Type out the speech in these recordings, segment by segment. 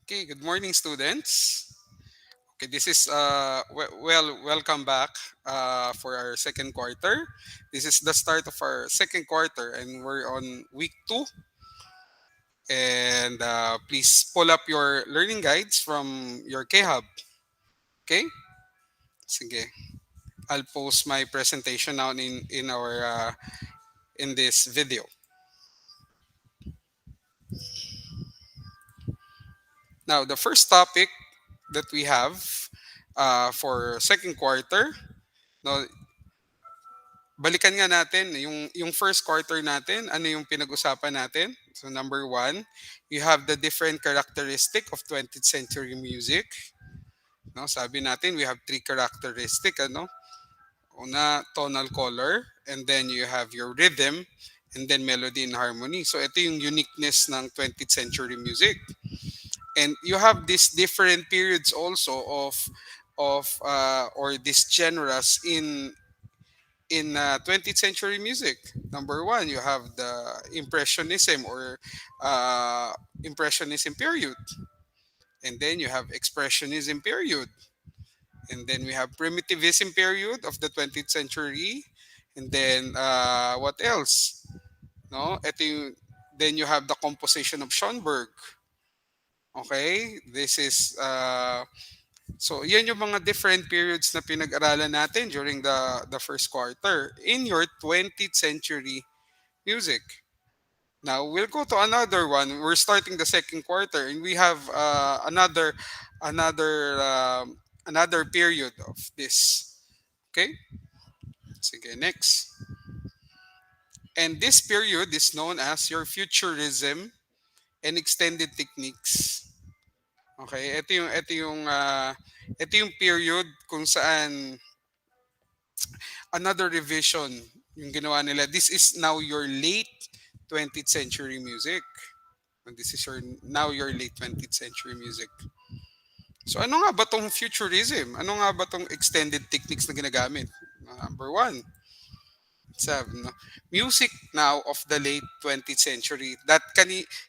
Okay, good morning, students. Okay, this is welcome back for our second quarter. This is the start of our second quarter, and we're on week two. And please pull up your learning guides from your K-Hub. Okay, sige. I'll post my presentation now in our in this video. Now, the first topic that we have for second quarter. No, balikan nga natin yung first quarter natin, ano yung pinag-usapan natin? So number one, you have the different characteristic of 20th century music. No, sabi natin we have three characteristic ano. Una, tonal color, and then you have your rhythm, and then melody and harmony. So ito yung uniqueness ng 20th century music. And you have these different periods also of or these genres in 20th century music. Number one, you have the Impressionism or Impressionism period. And then you have Expressionism period. And then we have Primitivism period of the 20th century. And then what else? No? Then you have the composition of Schoenberg. Okay? This is so yan yung mga different periods na pinag-aralan natin during the first quarter in your 20th century music. Now we'll go to another one. We're starting the second quarter, and we have another period of this. Okay, sige next. And this period is known as your futurism and extended techniques. Okay, ito yung period kung saan another revision yung ginawa nila. This is now your late 20th century music. This is your late 20th century music. So ano nga ba tong futurism? Ano nga ba tong extended techniques na ginagamit? Number one, no? Music now of the late 20th century.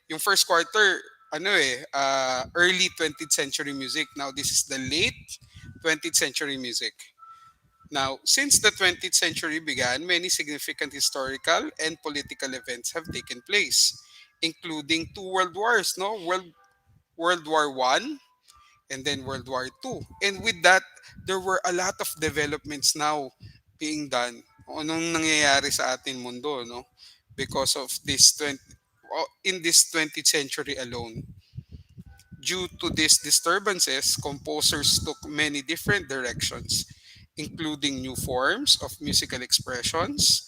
Yung first quarter, early 20th century music. Now this is the late 20th century music. Now, since the 20th century began, many significant historical and political events have taken place, including two world wars, no? World War One and then World War Two. And with that, there were a lot of developments now being done. Anong nangyayari sa ating mundo, no? Because of in this 20th century alone. Due to these disturbances, composers took many different directions, including new forms of musical expressions.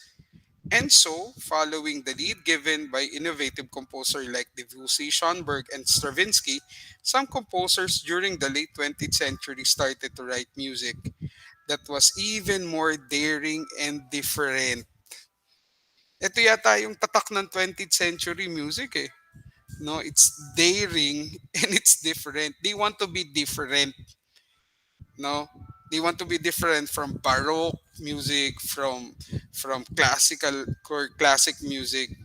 And so, following the lead given by innovative composers like Debussy, Schoenberg, and Stravinsky, some composers during the late 20th century started to write music that was even more daring and different. Ito yata yung tatak ng 20th century music eh. No, it's daring and it's different. They want to be different. No, they want to be different from baroque music, from classic music.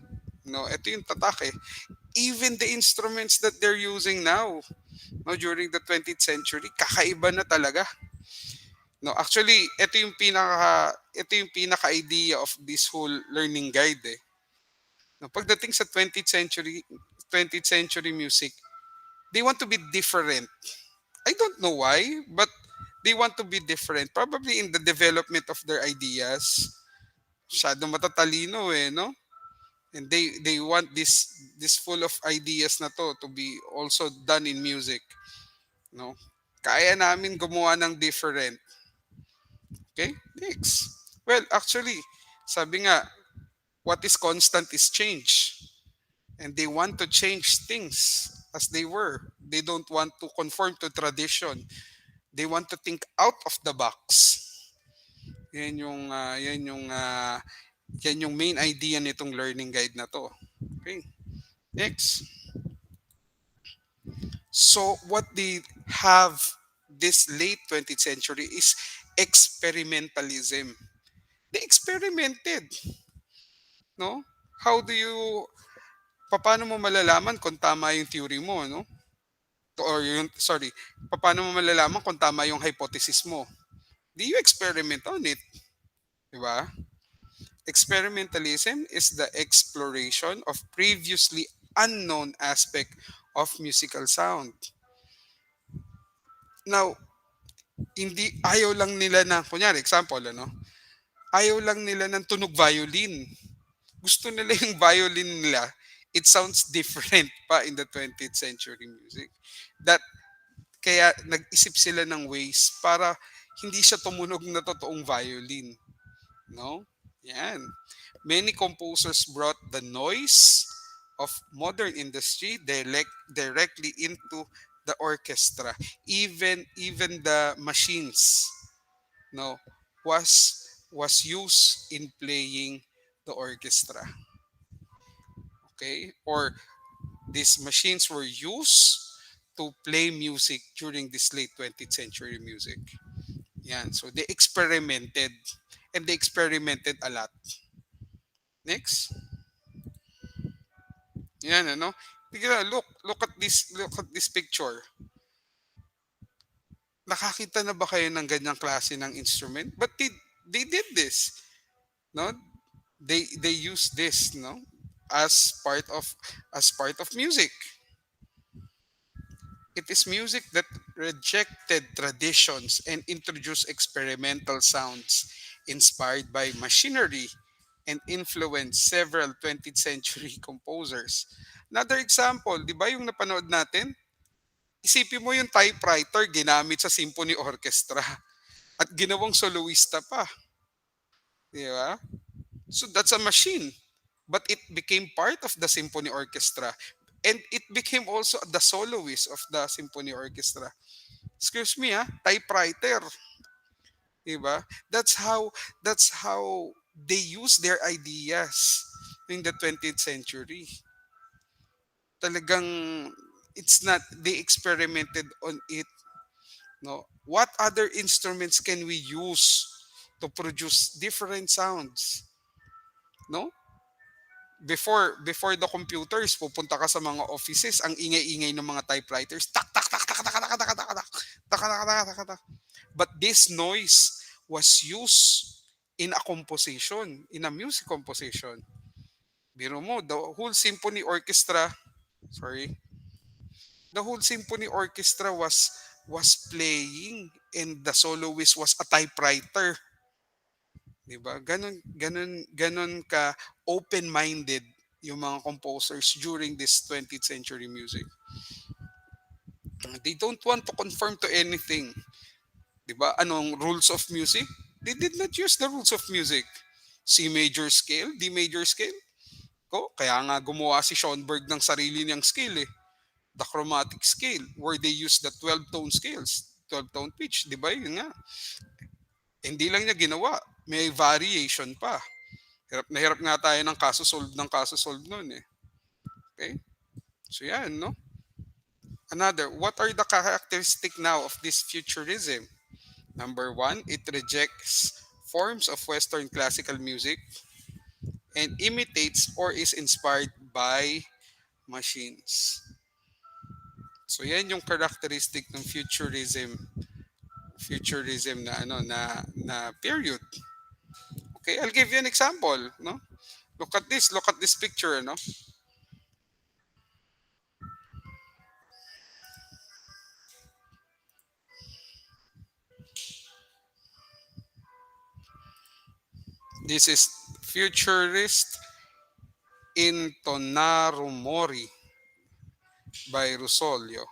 No, ito yung tatak eh. Even the instruments that they're using now, no, during the 20th century, kakaiba na talaga. No, actually, ito yung pinaka idea of this whole learning guide eh. No, pagdating sa 20th century music, they want to be different. I don't know why, but they want to be different. Probably in the development of their ideas. Masyado matatalino eh, no? And they want this full of ideas na to be also done in music, no? Kaya namin gumawa ng different. Okay? Next. Well, actually, sabi nga, what is constant is change. And they want to change things as they were. They don't want to conform to tradition. They want to think out of the box. Yan yung main idea nitong learning guide na to. Okay. Next. So what they have this late 20th century is experimentalism. They experimented, no? How do you paano mo malalaman kung tama yung theory mo, no? or yung sorry, paano mo malalaman kung tama yung hypothesis mo? Do you experiment on it, 'di ba? Experimentalism is the exploration of previously unknown aspect of musical sound. Now, hindi ayaw lang nila na kunyari example ano, ayaw lang nila ng tunog violin. Gusto nila yung violin nila, it sounds different pa in the 20th century music. That kaya nag-isip sila ng ways para hindi siya tumunog na totoong violin, no? Yan. Many composers brought the noise of modern industry directly into the orchestra. Even the machines, no, was used in playing the orchestra. Okay? Or these machines were used to play music during this late 20th century music. Yan. So they experimented and they experimented a lot. Next. Yan ano. Tignan, look at this picture. Nakakita na ba kayo ng ganyang klase ng instrument? But they did this, no? They use this, no? As part of music. It is music that rejected traditions and introduced experimental sounds inspired by machinery and influenced several 20th century composers. Another example, di ba yung napanood natin? Isipin mo yung typewriter ginamit sa symphony orchestra at ginawang soloista pa. Di ba? So that's a machine. But it became part of the symphony orchestra. And it became also the soloist of the symphony orchestra. Excuse me, typewriter. Diba? That's how they use their ideas in the 20th century. Talagang it's not they experimented on it, no. What other instruments can we use to produce different sounds, no? Before the computers, pupunta ka sa mga offices, ang ingay-ingay ng mga typewriters, tak tak tak tak tak tak tak tak tak tak tak tak tak tak tak. But this noise was used in a composition, in a music composition. Biro mo, the whole symphony orchestra, sorry, the whole symphony orchestra was playing and the soloist was a typewriter. 'Di ba? Ganon ka open-minded yung mga composers during this 20th century music. They don't want to conform to anything. 'Di ba? Anong rules of music? They did not use the rules of music. C major scale, D major scale. Kaya nga gumawa si Schoenberg ng sarili niyang scale eh. The chromatic scale where they use the 12 tone scales, 12 tone pitch, 'di ba? Yun nga. Hindi lang niya ginawa, may variation pa. Hirap na hirap nga tayo ng kaso solve noon eh. Okay? So yan, no? Another, what are the characteristic now of this futurism? Number one, it rejects forms of Western classical music and imitates or is inspired by machines. So yan yung characteristic ng futurism na period. Okay, I'll give you an example, no? Look at this picture, no? This is Futurist in Tonarumori by Rusolio.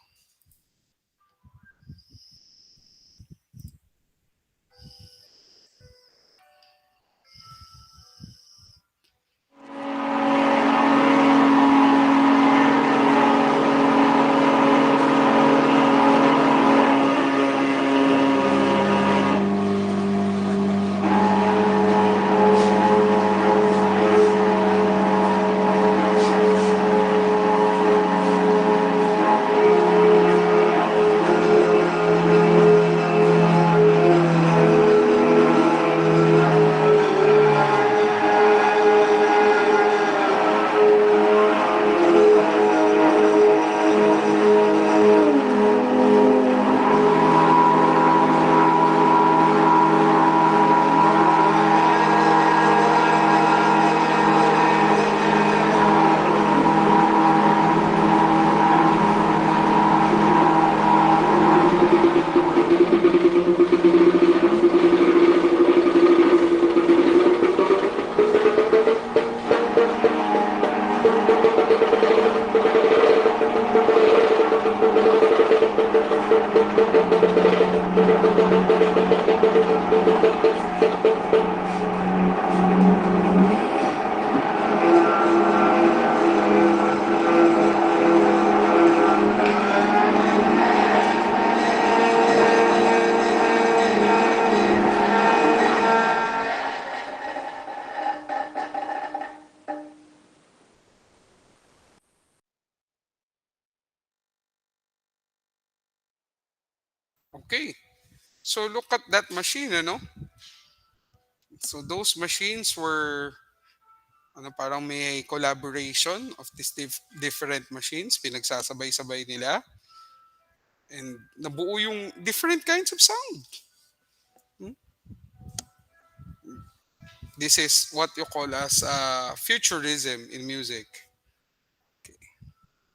Okay. So look at that machine, ano? So those machines were parang may collaboration of these different machines, pinagsasabay-sabay nila and nabuo yung different kinds of sound. Hmm? This is what you call as futurism in music.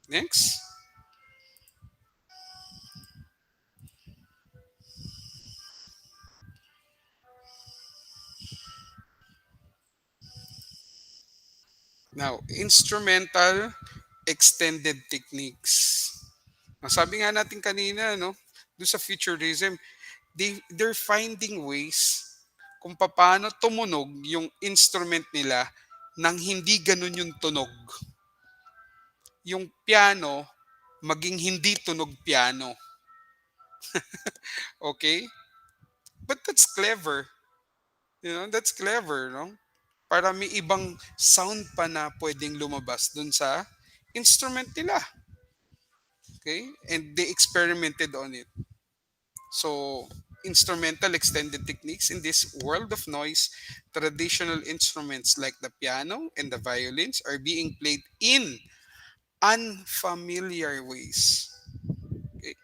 Next. Now, instrumental extended techniques. Sabi nga natin kanina, no, do sa futurism, they're finding ways kung paano tumunog yung instrument nila nang hindi ganun yung tunog. Yung piano, maging hindi tunog piano. Okay? But that's clever. That's clever, no? Para may ibang sound pa na pwedeng lumabas dun sa instrument nila. Okay? And they experimented on it. So, instrumental extended techniques in this world of noise, traditional instruments like the piano and the violins are being played in unfamiliar ways. Okay?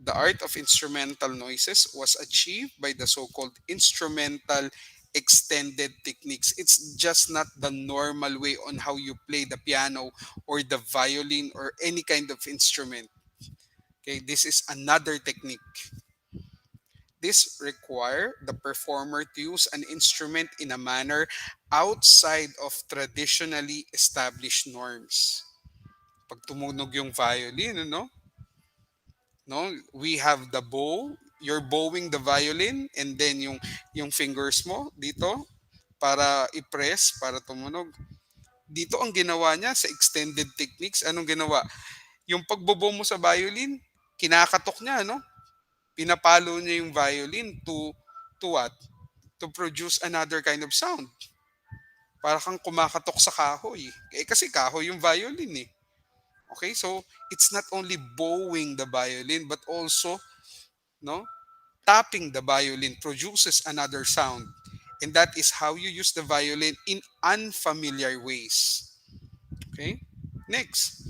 The art of instrumental noises was achieved by the so called instrumental extended techniques. It's just not the normal way on how you play the piano or the violin or any kind of instrument. Okay, this is another technique. This require the performer to use an instrument in a manner outside of traditionally established norms. Pag tumunog yung violin, no, we have the bow, you're bowing the violin and then yung fingers mo dito para i-press para tumunog. Dito ang ginawa niya sa extended techniques, anong ginawa? Yung pagbobow mo sa violin, kinakatok niya, no? Pinapalo niya yung violin to what? To produce another kind of sound. Para kang kumakatok sa kahoy. Kasi kahoy yung violin eh. Okay, so it's not only bowing the violin but also, no, tapping the violin produces another sound. And that is how you use the violin in unfamiliar ways. Okay? Next,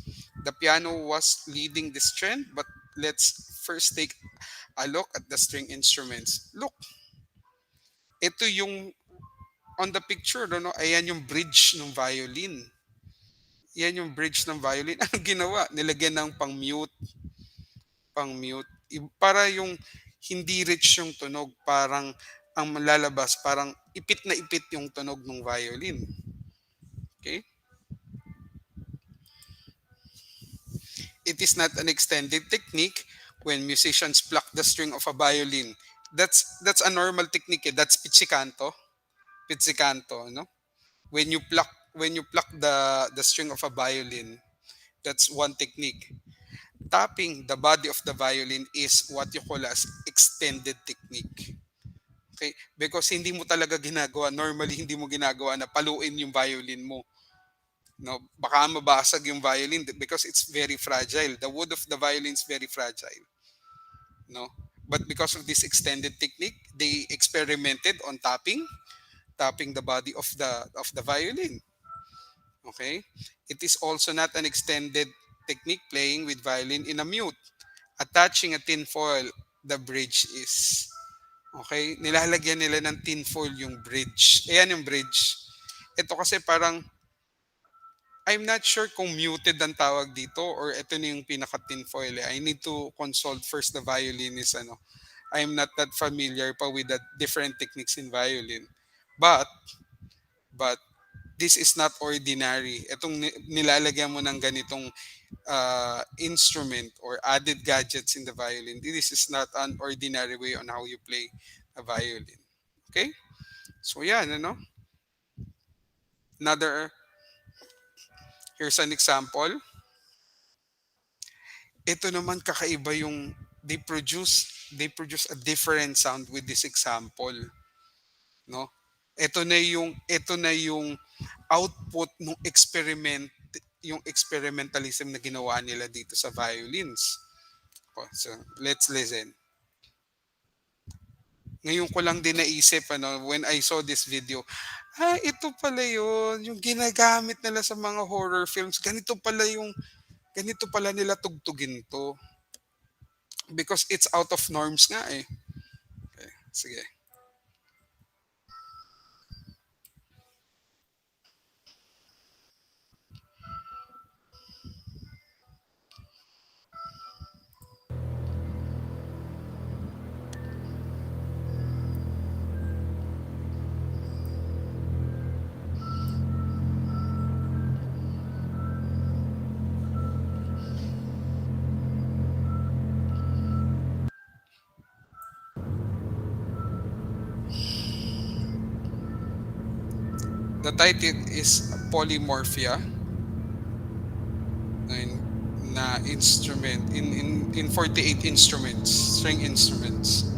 the piano was leading this trend, but let's first take a look at the string instruments. Look, ito yung on the picture, no, ayan yung bridge ng violin. Yan yung bridge ng violin. Anong ginawa? Nilagyan ng pang-mute. Para yung hindi rich yung tunog, parang ang malalabas, parang ipit na ipit yung tunog ng violin. Okay? It is not an extended technique when musicians pluck the string of a violin. That's a normal technique. That's pizzicanto. Pizzicanto, no? When you pluck the string of a violin, that's one technique. Tapping the body of the violin is what you call as extended technique. Okay? Because hindi mo talaga ginagawa, normally hindi mo ginagawa na paluin yung violin mo. No, baka mabasag yung violin because it's very fragile. The wood of the violin is very fragile. No? But because of this extended technique, they experimented on tapping the body of the violin. Okay? It is also not an extended technique playing with violin in a mute. Attaching a tin foil, the bridge is. Okay? Nilalagyan nila ng tin foil yung bridge. Ayan yung bridge. Ito kasi parang, I'm not sure kung muted ang tawag dito or ito na yung pinaka-tin foil. I need to consult first the violinist. I'm not that familiar pa with the different techniques in violin. But this is not ordinary. Itong nilalagyan mo ng ganitong instrument or added gadgets in the violin, this is not an ordinary way on how you play a violin. Okay? So yan, Another, here's an example. Ito naman kakaiba yung they produce a different sound with this example, no? Ito na yung output ng yung experimentalism na ginawa nila dito sa violins. So let's listen. Ngayon ko lang din naisip ano, when I saw this video, ito pala yun, yung ginagamit nila sa mga horror films, ganito pala nila tugtugin 'to, because it's out of norms nga, eh. Okey, sige. The title is Polymorphia, and na instrument in 48 instruments, string instruments.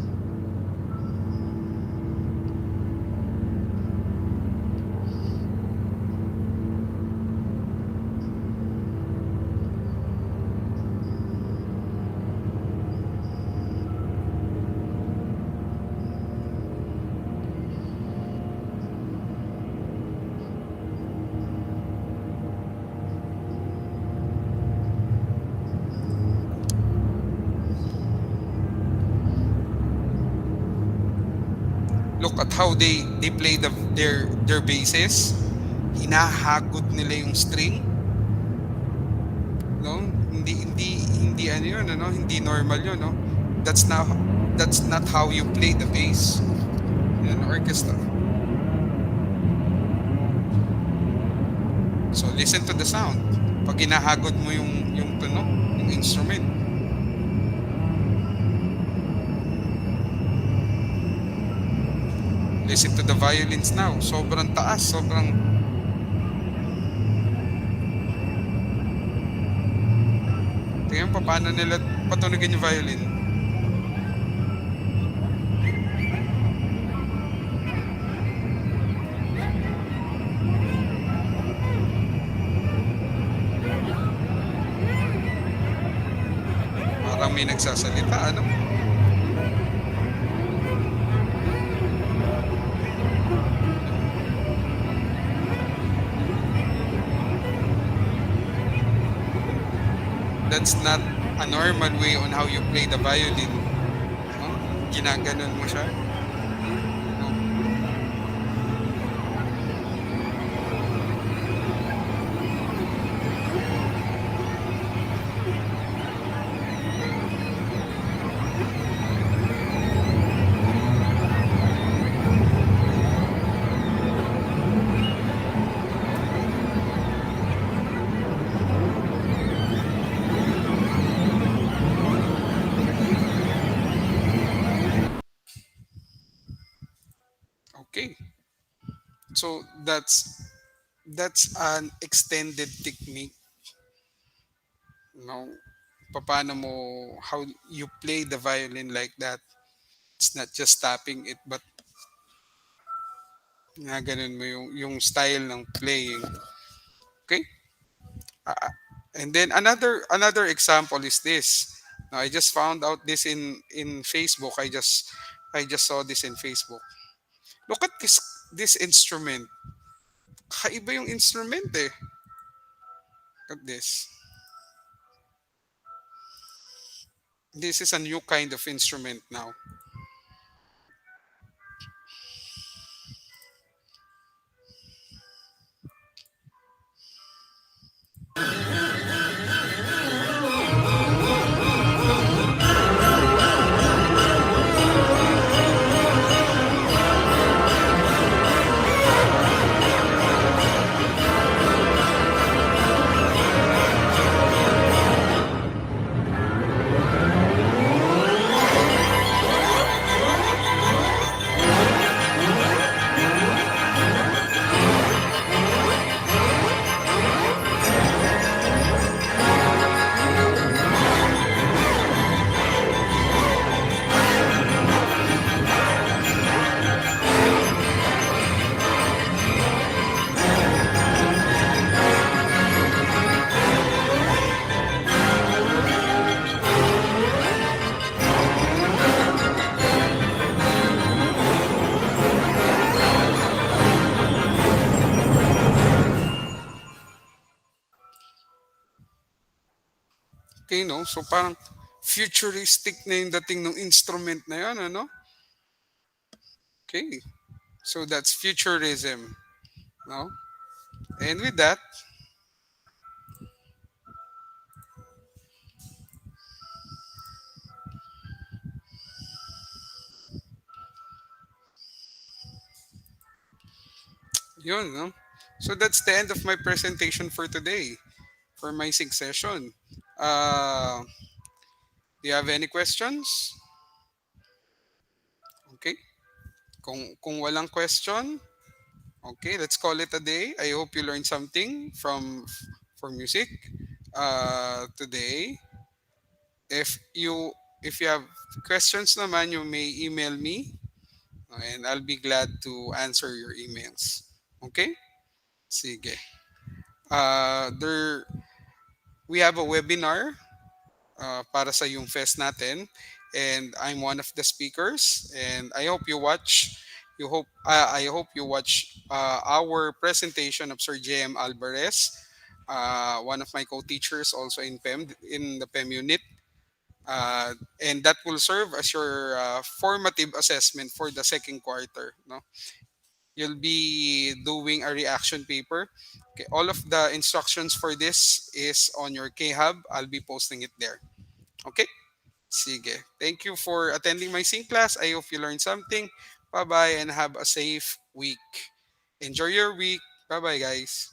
Look at how they play their basses. Hinahagod nila yung string, no? Hindi ano yun, ano, hindi normal yun, no? That's not that's not how you play the bass in an orchestra. So listen to the sound. Pag hinahagod mo yung tunog, yung instrument. Listen to the violins now. Sobrang taas, sobrang tingnan mo paano nila patunogin yung violin. Parang may nagsasalita, ano? That's not a normal way on how you play the violin. No? Ginaganon mo siya. No? Okay. So that's an extended technique. No? Paano mo how you play the violin like that. It's not just tapping it but ganun mo yung style ng playing. Okay? Ah, and then another example is this. Now, I just found out this in Facebook. I just saw this in Facebook. Look at this instrument. Kaiba yung instrument, eh. Look at this. This is a new kind of instrument now. Okay, no? So parang futuristic na yung dating ng instrument na yun, ano? Okay. So that's futurism, no? And with that, yun, no? So that's the end of my presentation for today, for my sixth session. Do you have any questions? Okay. Kung walang question, okay, let's call it a day. I hope you learned something from for music today. If you have questions naman, you may email me and I'll be glad to answer your emails. Okay? Sige. There we have a webinar para sa yung fest natin and I'm one of the speakers and I hope you watch our presentation of Sir JM Alvarez, one of my co-teachers also in the PEM unit. And that will serve as your formative assessment for the second quarter, no? You'll be doing a reaction paper. Okay, all of the instructions for this is on your K-Hub. I'll be posting it there. Okay? Sige. Thank you for attending my sync class. I hope you learned something. Bye-bye and have a safe week. Enjoy your week. Bye-bye, guys.